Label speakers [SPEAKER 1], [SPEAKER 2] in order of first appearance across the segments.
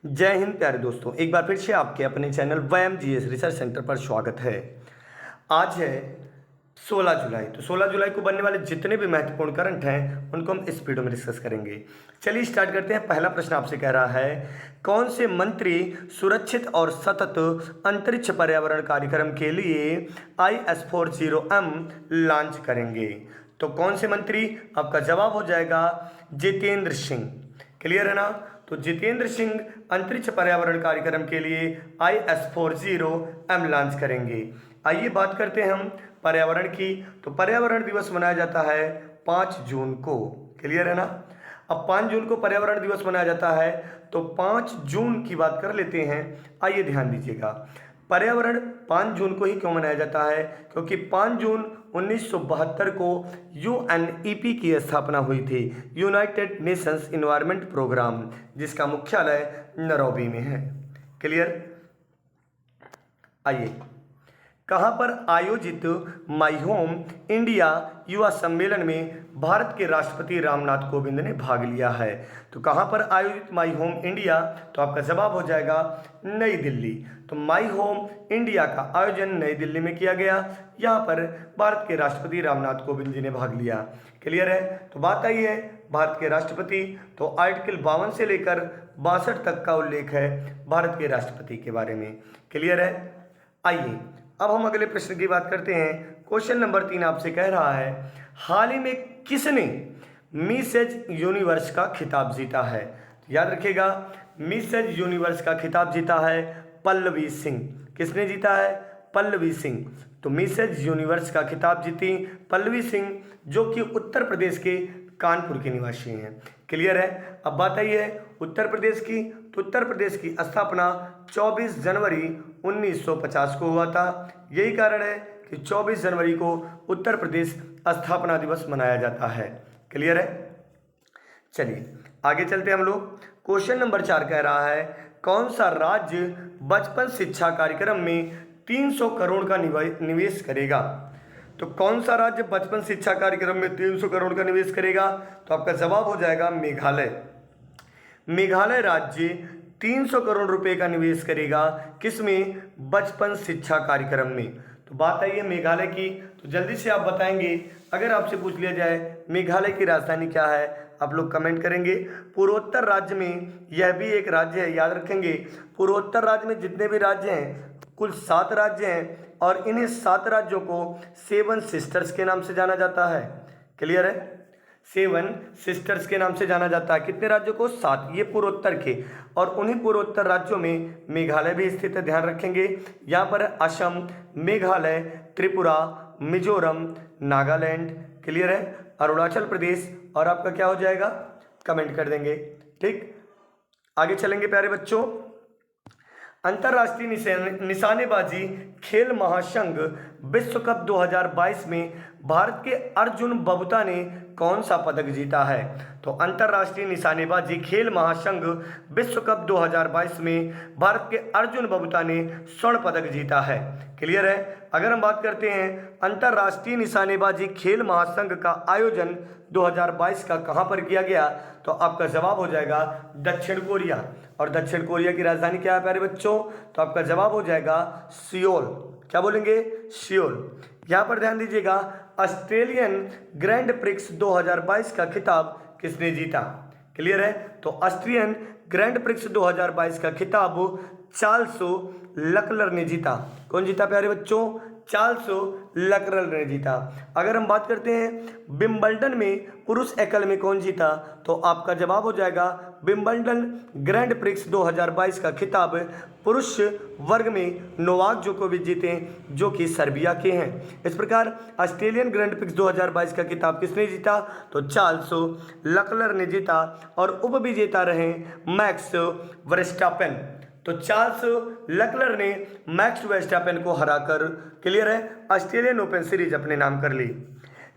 [SPEAKER 1] जय हिंद प्यारे दोस्तों, एक बार फिर से आपके अपने चैनल व्यायाम जीएस रिसर्च सेंटर पर स्वागत है। आज है 16 जुलाई। तो 16 जुलाई को बनने वाले जितने भी महत्वपूर्ण करंट हैं उनको हम इस वीडियो में डिस्कस करेंगे। चलिए स्टार्ट करते हैं। पहला प्रश्न आपसे कह रहा है, कौन से मंत्री सुरक्षित और सतत अंतरिक्ष पर्यावरण कार्यक्रम के लिए IS-40M लॉन्च करेंगे? तो कौन से मंत्री? आपका जवाब हो जाएगा जितेंद्र सिंह। क्लियर है ना? तो जितेंद्र सिंह अंतरिक्ष पर्यावरण कार्यक्रम के लिए IS-40M लॉन्च करेंगे। आइए बात करते हैं हम पर्यावरण की। तो पर्यावरण दिवस मनाया जाता है 5 जून को। क्लियर है ना? अब 5 जून को पर्यावरण दिवस मनाया जाता है, तो 5 जून की बात कर लेते हैं। आइए ध्यान दीजिएगा, पर्यावरण 5 जून को ही क्यों मनाया जाता है? क्योंकि 5 जून 1972 को UNEP की स्थापना हुई थी, यूनाइटेड नेशंस इन्वायरमेंट प्रोग्राम, जिसका मुख्यालय नैरोबी में है। क्लियर? आइए, कहाँ पर आयोजित माई होम इंडिया युवा सम्मेलन में भारत के राष्ट्रपति रामनाथ कोविंद ने भाग लिया है? तो कहाँ पर आयोजित माई होम इंडिया? तो आपका जवाब हो जाएगा नई दिल्ली। तो माई होम इंडिया का आयोजन नई दिल्ली में किया गया। यहाँ पर भारत के राष्ट्रपति रामनाथ कोविंद जी ने भाग लिया। क्लियर है? तो बात आई है भारत के राष्ट्रपति, तो आर्टिकल 52 से लेकर 62 तक का उल्लेख है भारत के राष्ट्रपति के बारे में। क्लियर है? आइए अब हम अगले प्रश्न की बात करते हैं। क्वेश्चन नंबर 3 आपसे कह रहा है, हाल ही में किसने मिसेज यूनिवर्स का खिताब जीता है? याद रखिएगा, मिसेज यूनिवर्स का खिताब जीता है पल्लवी सिंह। किसने जीता है? पल्लवी सिंह। तो मिसेज यूनिवर्स का खिताब जीती पल्लवी सिंह, जो कि उत्तर प्रदेश के कानपुर के निवासी हैं। क्लियर है? अब बात आई है उत्तर प्रदेश की। तो उत्तर प्रदेश की स्थापना 24 जनवरी 1950 को हुआ था। यही कारण है कि 24 जनवरी को उत्तर प्रदेश स्थापना दिवस मनाया जाता है। क्लियर है? चलिए आगे चलते हैं हम लोग। क्वेश्चन नंबर 4 कह रहा है, कौन सा राज्य बचपन शिक्षा कार्यक्रम में 300 करोड़ का निवेश करेगा? तो कौन सा राज्य बचपन शिक्षा कार्यक्रम में 300 करोड़ का निवेश करेगा? तो आपका जवाब हो जाएगा मेघालय। मेघालय राज्य 300 करोड़ रुपए का निवेश करेगा। किसमें? बचपन शिक्षा कार्यक्रम में। तो बात आई है मेघालय की, तो जल्दी से आप बताएंगे। अगर आपसे पूछ लिया जाए मेघालय की राजधानी क्या है, आप लोग कमेंट करेंगे। पूर्वोत्तर राज्य में यह भी एक राज्य है, याद रखेंगे। पूर्वोत्तर राज्य में जितने भी राज्य हैं कुल 7 राज्य हैं, और इन्हें 7 राज्यों को 7 सिस्टर्स के नाम से जाना जाता है। क्लियर है? 7 सिस्टर्स के नाम से जाना जाता है। कितने राज्यों को? 7। ये पूर्वोत्तर के, और उन्हीं पूर्वोत्तर राज्यों में मेघालय भी स्थित है, ध्यान रखेंगे। यहाँ पर असम, मेघालय, त्रिपुरा, मिजोरम, नागालैंड, क्लियर है, अरुणाचल प्रदेश, और आपका क्या हो जाएगा? कमेंट कर देंगे। ठीक, आगे चलेंगे प्यारे बच्चों। अंतर्राष्ट्रीय निशानेबाजी खेल महासंघ विश्व कप 2022 में भारत के अर्जुन बबूता ने कौन सा पदक जीता है? तो अंतर्राष्ट्रीय निशानेबाजी खेल महासंघ विश्व कप 2022 में भारत के अर्जुन बबूता ने स्वर्ण पदक जीता है। क्लियर है? अगर हम बात करते हैं अंतर्राष्ट्रीय निशानेबाजी खेल महासंघ का आयोजन 2022 का कहाँ पर किया गया, तो आपका जवाब हो जाएगा दक्षिण कोरिया। और दक्षिण कोरिया की राजधानी क्या है प्यारे बच्चों? तो आपका जवाब हो जाएगा सियोल। क्या बोलेंगे? सियोल। यहाँ पर ध्यान दीजिएगा, ऑस्ट्रेलियन ग्रैंड प्रिक्स 2022 का खिताब किसने जीता? क्लियर है? तो ऑस्ट्रियन ग्रैंड प्रिक्स 2022 का खिताब चार्ल्स लकलर ने जीता। कौन जीता प्यारे बच्चों? चार्ल्स लकलर ने जीता। अगर हम बात करते हैं विंबलडन में पुरुष एकल में कौन जीता, तो आपका जवाब हो जाएगा विंबलडन ग्रैंड प्रिक्स 2022 का खिताब पुरुष वर्ग में नोवाक जोकोविच जीते, जो कि सर्बिया के हैं। इस प्रकार ऑस्ट्रेलियन ग्रैंड प्रिक्स 2022 का खिताब किसने जीता? तो चार्ल्स लकलर ने जीता, और उपविजेता रहे मैक्स वर्स्टापेन। तो चार्ल्स लकलर ने मैक्स वर्स्टापेन को हराकर, क्लियर है, ऑस्ट्रेलियन ओपन सीरीज अपने नाम कर ली।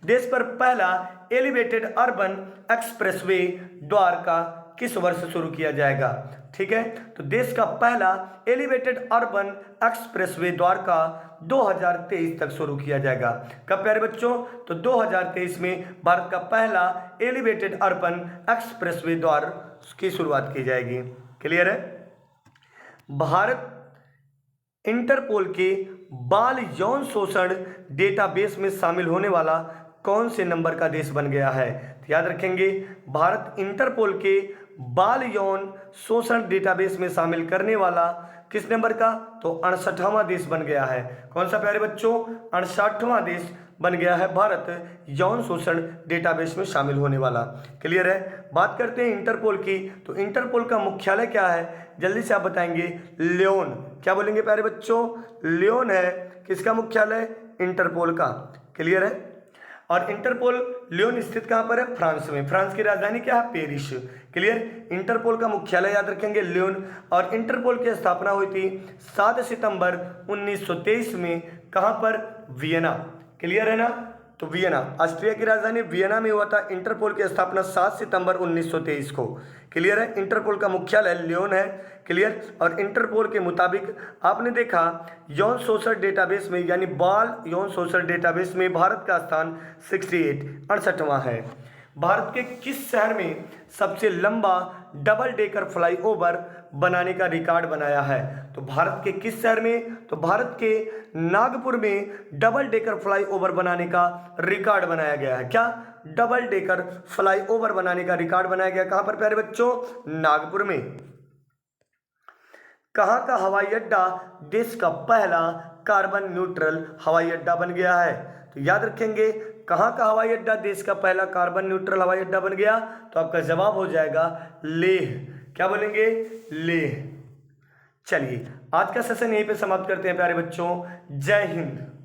[SPEAKER 1] देश पर पहला एलिवेटेड अर्बन एक्सप्रेसवे द्वारका किस वर्ष शुरू किया जाएगा? ठीक है, तो देश का पहला एलिवेटेड अर्बन एक्सप्रेसवे द्वारका 2023 तक शुरू किया जाएगा। कब प्यारे बच्चों? तो 2023 में भारत का पहला एलिवेटेड अर्बन एक्सप्रेसवे द्वार की शुरुआत की जाएगी। क्लियर है? भारत इंटरपोल के बाल यौन शोषण डेटाबेस में शामिल होने वाला कौन से नंबर का देश बन गया है? तो याद रखेंगे, भारत इंटरपोल के बाल यौन शोषण डेटाबेस में शामिल करने वाला किस नंबर का? तो 68वां देश बन गया है। कौन सा प्यारे बच्चों? 68वां देश बन गया है भारत यौन शोषण डेटाबेस में शामिल होने वाला। क्लियर है? बात करते हैं इंटरपोल की, तो इंटरपोल का मुख्यालय क्या है? जल्दी से आप बताएंगे। लियोन। क्या बोलेंगे प्यारे बच्चों? लियोन है किसका मुख्यालय? इंटरपोल का। क्लियर है? और इंटरपोल लियोन स्थित कहाँ पर है? फ्रांस में। फ्रांस की राजधानी क्या है? पेरिस। क्लियर? इंटरपोल का मुख्यालय याद रखेंगे लियोन। और इंटरपोल की स्थापना हुई थी 7 सितंबर 1923 में। कहाँ पर? वियना। क्लियर है ना? तो वियना, ऑस्ट्रिया की राजधानी वियना में हुआ था इंटरपोल की स्थापना 7 सितंबर 1923 को। क्लियर है? इंटरपोल का मुख्यालय लियोन है। क्लियर? और इंटरपोल के मुताबिक आपने देखा यौन शोषण डेटाबेस में, यानी बाल यौन शोषण डेटाबेस में भारत का स्थान 68वां है। भारत के किस शहर में सबसे लंबा डबल डेकर फ्लाईओवर बनाने का रिकॉर्ड बनाया है? तो भारत के किस शहर में? तो भारत के नागपुर में डबल डेकर फ्लाईओवर बनाने का रिकॉर्ड बनाया गया है। क्या? डबल डेकर फ्लाईओवर बनाने का रिकॉर्ड बनाया गया। कहां पर प्यारे बच्चों? नागपुर में। कहां का हवाई अड्डा देश का पहला कार्बन न्यूट्रल हवाई अड्डा बन गया है? तो याद रखेंगे, कहां का हवाई अड्डा देश का पहला कार्बन न्यूट्रल हवाई अड्डा बन गया? तो आपका जवाब हो जाएगा लेह। क्या बोलेंगे? लेह। चलिए, आज का सेशन यहीं पे समाप्त करते हैं प्यारे बच्चों। जय हिंद।